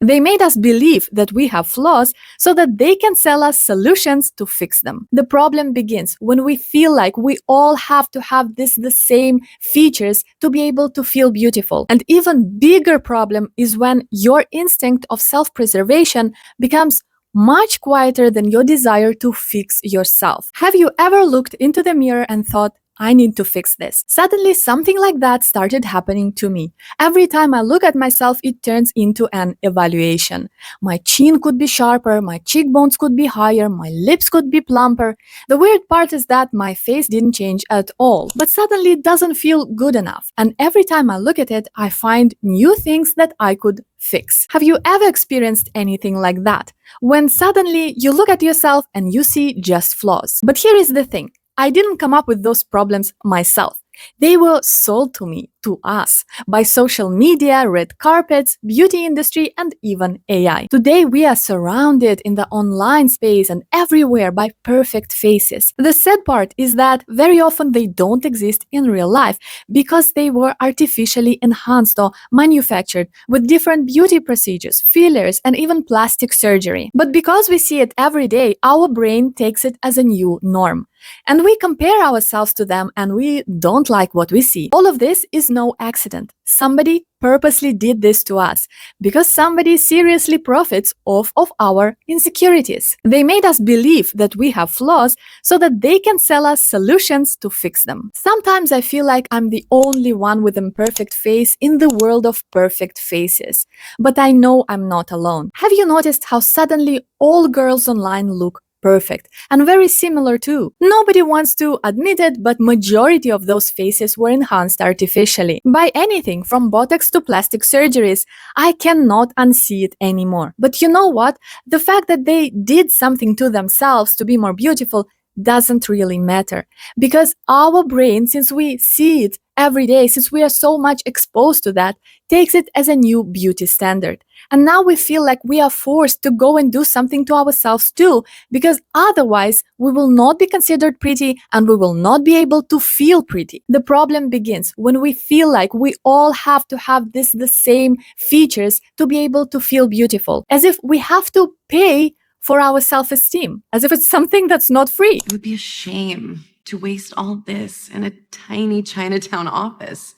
They made us believe that we have flaws so that they can sell us solutions to fix them. The problem begins when we feel like we all have to have the same features to be able to feel beautiful. And even bigger problem is when your instinct of self-preservation becomes much quieter than your desire to fix yourself. Have you ever looked into the mirror and thought, I need to fix this? Suddenly, something like that started happening to me. Every time I look at myself, it turns into an evaluation. My chin could be sharper, my cheekbones could be higher, my lips could be plumper. The weird part is that my face didn't change at all, but suddenly it doesn't feel good enough. And every time I look at it, I find new things that I could fix. Have you ever experienced anything like that? When suddenly you look at yourself and you see just flaws. But here is the thing. I didn't come up with those problems myself. They were sold to me, to us, by social media, red carpets, beauty industry, and even AI. Today, we are surrounded in the online space and everywhere by perfect faces. The sad part is that very often they don't exist in real life because they were artificially enhanced or manufactured with different beauty procedures, fillers, and even plastic surgery. But because we see it every day, our brain takes it as a new norm. And we compare ourselves to them and we don't like what we see. All of this is no accident. Somebody purposely did this to us because somebody seriously profits off of our insecurities. They made us believe that we have flaws so that they can sell us solutions to fix them. Sometimes I feel like I'm the only one with an imperfect face in the world of perfect faces. But I know I'm not alone. Have you noticed how suddenly all girls online look perfect and very similar too? Nobody wants to admit it, but majority of those faces were enhanced artificially by anything from Botox to plastic surgeries. I cannot unsee it anymore. But you know what? The fact that they did something to themselves to be more beautiful doesn't really matter, because our brain, since we see it every day, since we are so much exposed to that, takes it as a new beauty standard. And now we feel like we are forced to go and do something to ourselves too, because otherwise we will not be considered pretty and we will not be able to feel pretty. The problem begins when we feel like we all have to have the same features to be able to feel beautiful, as if we have to pay for our self-esteem, as if it's something that's not free. It would be a shame to waste all this in a tiny Chinatown office.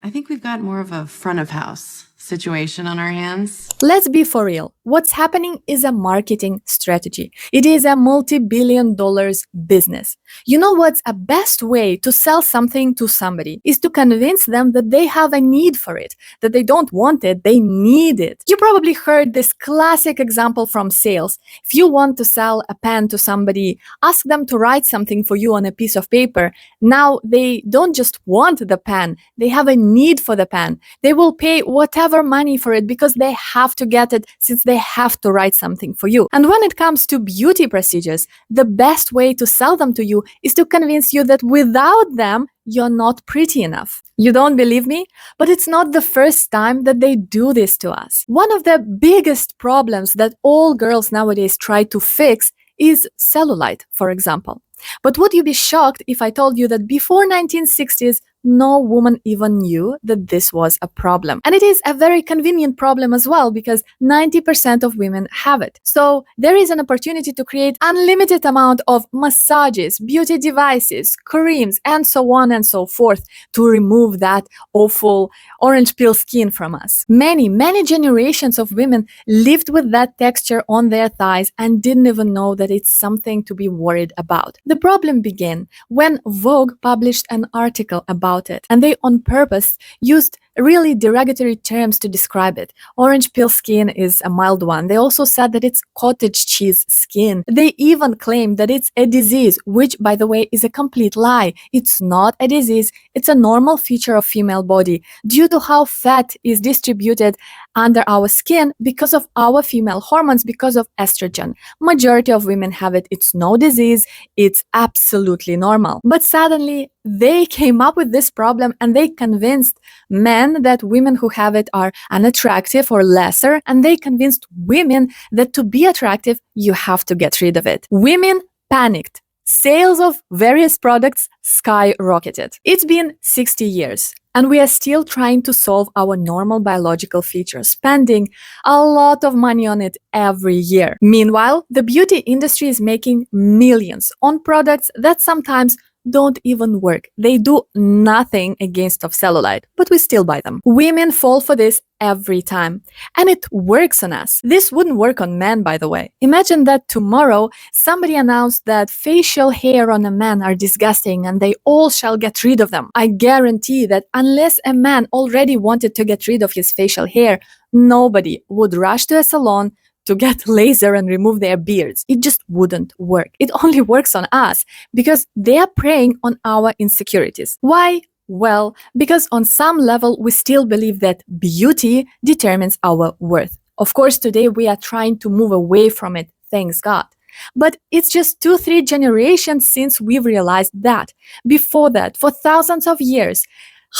I think we've got more of a front of house situation on our hands. Let's be for real. What's happening is a marketing strategy. It is a multi-billion dollars business. You know what's a best way to sell something to somebody is to convince them that they have a need for it, that they don't want it, they need it. You probably heard this classic example from sales. If you want to sell a pen to somebody, ask them to write something for you on a piece of paper. Now they don't just want the pen, they have a need for the pen. They will pay whatever money for it because they have to get it, since they have to write something for you. And when it comes to beauty procedures, the best way to sell them to you is to convince you that without them, you're not pretty enough. You don't believe me? But it's not the first time that they do this to us. One of the biggest problems that all girls nowadays try to fix is cellulite, for example. But would you be shocked if I told you that before 1960s, no woman even knew that this was a problem? And it is a very convenient problem as well, because 90% of women have it. So there is an opportunity to create unlimited amount of massages, beauty devices, creams, and so on and so forth to remove that awful orange peel skin from us. Many generations of women lived with that texture on their thighs and didn't even know that it's something to be worried about. The problem began when Vogue published an article about it, and they on purpose used really derogatory terms to describe it. Orange peel skin is a mild one. They also said that it's cottage cheese skin. They even claimed that it's a disease, which, by the way, is a complete lie. It's not a disease. It's a normal feature of female body due to how fat is distributed under our skin because of our female hormones, because of estrogen. Majority of women have it. It's no disease. It's absolutely normal. But suddenly, they came up with this problem and they convinced men that women who have it are unattractive or lesser, and they convinced women that to be attractive, you have to get rid of it. Women panicked. Sales of various products skyrocketed. It's been 60 years. And we are still trying to solve our normal biological features, spending a lot of money on it every year. Meanwhile, the beauty industry is making millions on products that sometimes don't even work. They do nothing against of cellulite, but we still buy them. Women fall for this every time, and it works on us. This wouldn't work on men, by the way. Imagine that tomorrow somebody announced that facial hair on a man are disgusting and they all shall get rid of them. I guarantee that unless a man already wanted to get rid of his facial hair, nobody would rush to a salon to get laser and remove their beards. It just wouldn't work. It only works on us because they are preying on our insecurities. Why? Well, because on some level, we still believe that beauty determines our worth. Of course, today we are trying to move away from it, thanks God. But it's just 2-3 generations since we've realized that. Before that, for thousands of years,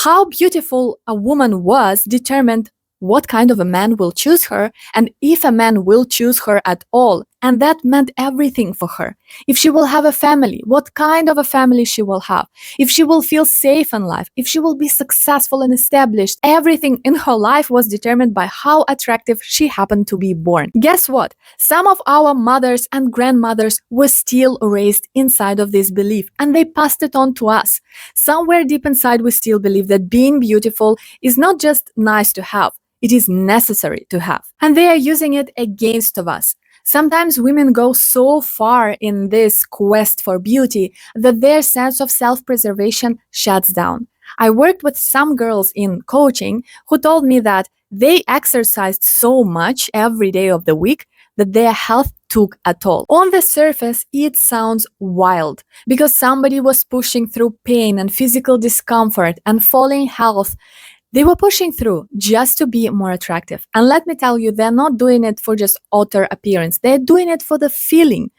how beautiful a woman was determined what kind of a man will choose her, and if a man will choose her at all. And that meant everything for her. If she will have a family, what kind of a family she will have, if she will feel safe in life, if she will be successful and established, everything in her life was determined by how attractive she happened to be born. Guess what? Some of our mothers and grandmothers were still raised inside of this belief, and they passed it on to us. Somewhere deep inside, we still believe that being beautiful is not just nice to have, it is necessary to have. And they are using it against of us. Sometimes women go so far in this quest for beauty that their sense of self-preservation shuts down. I worked with some girls in coaching who told me that they exercised so much every day of the week that their health took a toll. On the surface, it sounds wild because somebody was pushing through pain and physical discomfort and falling health. They were pushing through just to be more attractive. And let me tell you, they're not doing it for just outer appearance. They're doing it for the feeling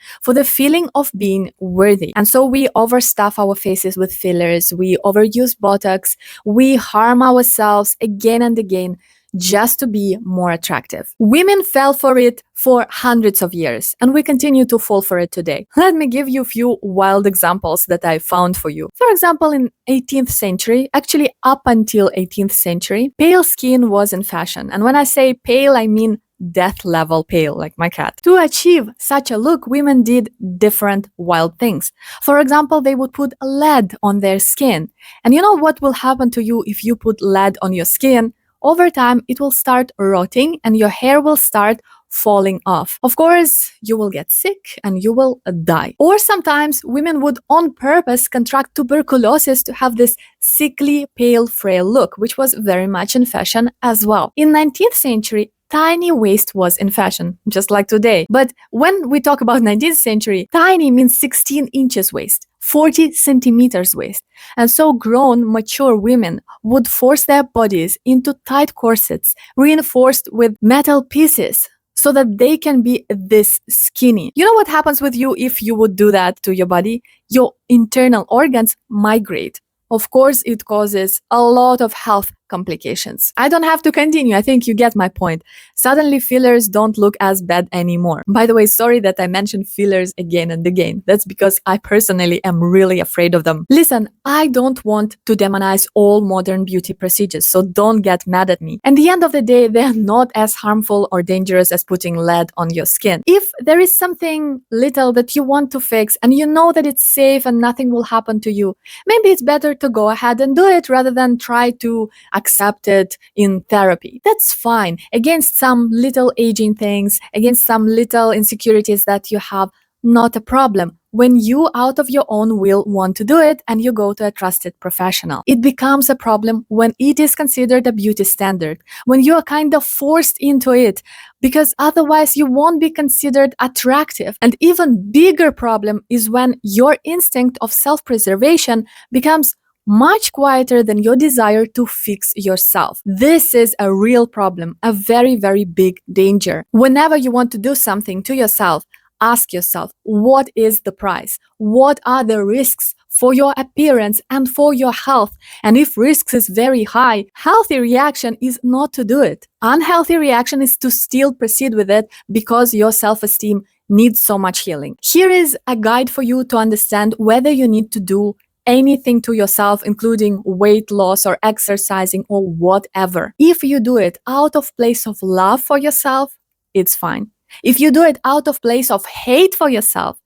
of being worthy. And so we overstuff our faces with fillers, we overuse Botox, we harm ourselves again and again just to be more attractive. Women fell for it for hundreds of years, and we continue to fall for it today. Let me give you a few wild examples that I found for you. For example, in 18th century, actually up until 18th century, pale skin was in fashion. And when I say pale, I mean death level pale, like my cat. To achieve such a look, women did different wild things. For example, they would put lead on their skin. And you know what will happen to you if you put lead on your skin? Over time, it will start rotting and your hair will start falling off. Of course, you will get sick and you will die. Or sometimes women would on purpose contract tuberculosis to have this sickly, pale, frail look, which was very much in fashion as well. In 19th century, tiny waist was in fashion, just like today. But when we talk about 19th century, tiny means 16 inches waist, 40 centimeters waist. And so grown, mature women would force their bodies into tight corsets, reinforced with metal pieces, so that they can be this skinny. You know what happens with you if you would do that to your body? Your internal organs migrate. Of course, it causes a lot of health complications. I don't have to continue. I think you get my point. Suddenly, fillers don't look as bad anymore. By the way, sorry that I mentioned fillers again and again. That's because I personally am really afraid of them. Listen, I don't want to demonize all modern beauty procedures, so don't get mad at me. At the end of the day, they're not as harmful or dangerous as putting lead on your skin. If there is something little that you want to fix and you know that it's safe and nothing will happen to you, maybe it's better to go ahead and do it rather than try to accept it in therapy. That's fine. Against some little aging things, against some little insecurities that you have, not a problem. When you out of your own will want to do it and you go to a trusted professional. It becomes a problem when it is considered a beauty standard, when you are kind of forced into it, because otherwise you won't be considered attractive. And even bigger problem is when your instinct of self-preservation becomes much quieter than your desire to fix yourself. This is a real problem, a very, very big danger. Whenever you want to do something to yourself, ask yourself, what is the price? What are the risks for your appearance and for your health? And if risks is very high, healthy reaction is not to do it. Unhealthy reaction is to still proceed with it because your self-esteem needs so much healing. Here is a guide for you to understand whether you need to do anything to yourself, including weight loss or exercising or whatever, if you do it out of place of love for yourself, it's fine. If you do it out of place of hate for yourself,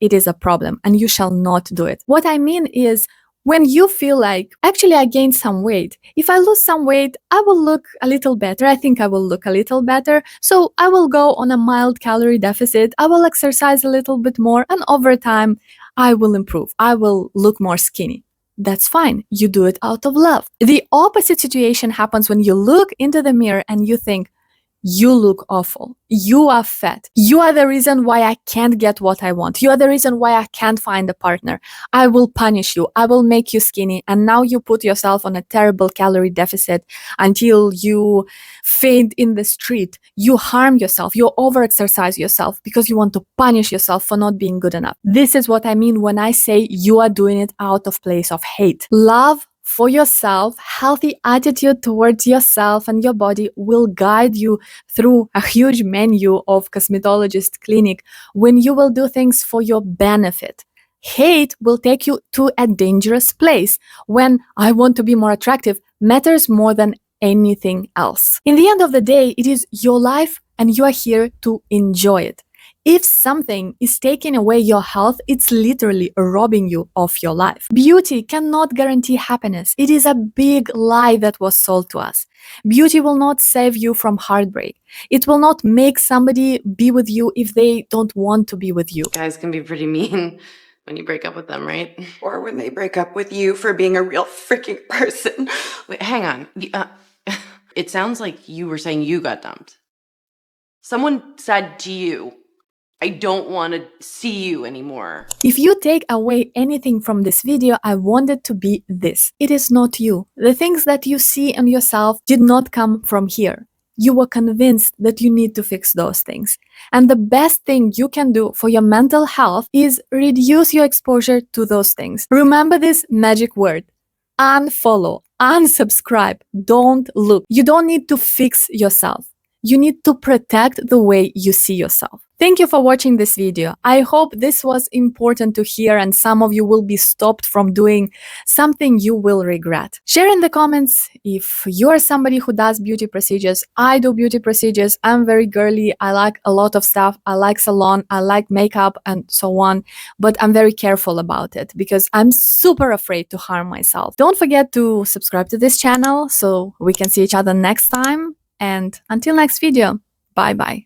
it is a problem and you shall not do it. What I mean is, when you feel like, actually, I gained some weight. If I lose some weight, I will look a little better. I think I will look a little better. So I will go on a mild calorie deficit. I will exercise a little bit more. And over time, I will improve. I will look more skinny. That's fine. You do it out of love. The opposite situation happens when you look into the mirror and you think, you look awful. You are fat. You are the reason why I can't get what I want. You are the reason why I can't find a partner. I will punish you. I will make you skinny. And now you put yourself on a terrible calorie deficit until you faint in the street. You harm yourself. You overexercise yourself because you want to punish yourself for not being good enough. This is what I mean when I say you are doing it out of place of hate. Love for yourself, healthy attitude towards yourself and your body will guide you through a huge menu of cosmetologist clinic when you will do things for your benefit. Hate will take you to a dangerous place when I want to be more attractive matters more than anything else. In the end of the day, it is your life and you are here to enjoy it. If something is taking away your health, it's literally robbing you of your life. Beauty cannot guarantee happiness. It is a big lie that was sold to us. Beauty will not save you from heartbreak. It will not make somebody be with you if they don't want to be with you. Guys can be pretty mean when you break up with them, right? Or when they break up with you for being a real freaking person. Wait, hang on. It sounds like you were saying you got dumped. Someone said to you, I don't want to see you anymore. If you take away anything from this video, I want it to be this. It is not you. The things that you see in yourself did not come from here. You were convinced that you need to fix those things. And the best thing you can do for your mental health is reduce your exposure to those things. Remember this magic word: unfollow, unsubscribe, don't look. You don't need to fix yourself. You need to protect the way you see yourself. Thank you for watching this video. I hope this was important to hear and some of you will be stopped from doing something you will regret. Share in the comments if you are somebody who does beauty procedures. I do beauty procedures. I'm very girly. I like a lot of stuff. I like salon. I like makeup and so on. But I'm very careful about it because I'm super afraid to harm myself. Don't forget to subscribe to this channel so we can see each other next time. And until next video, bye bye.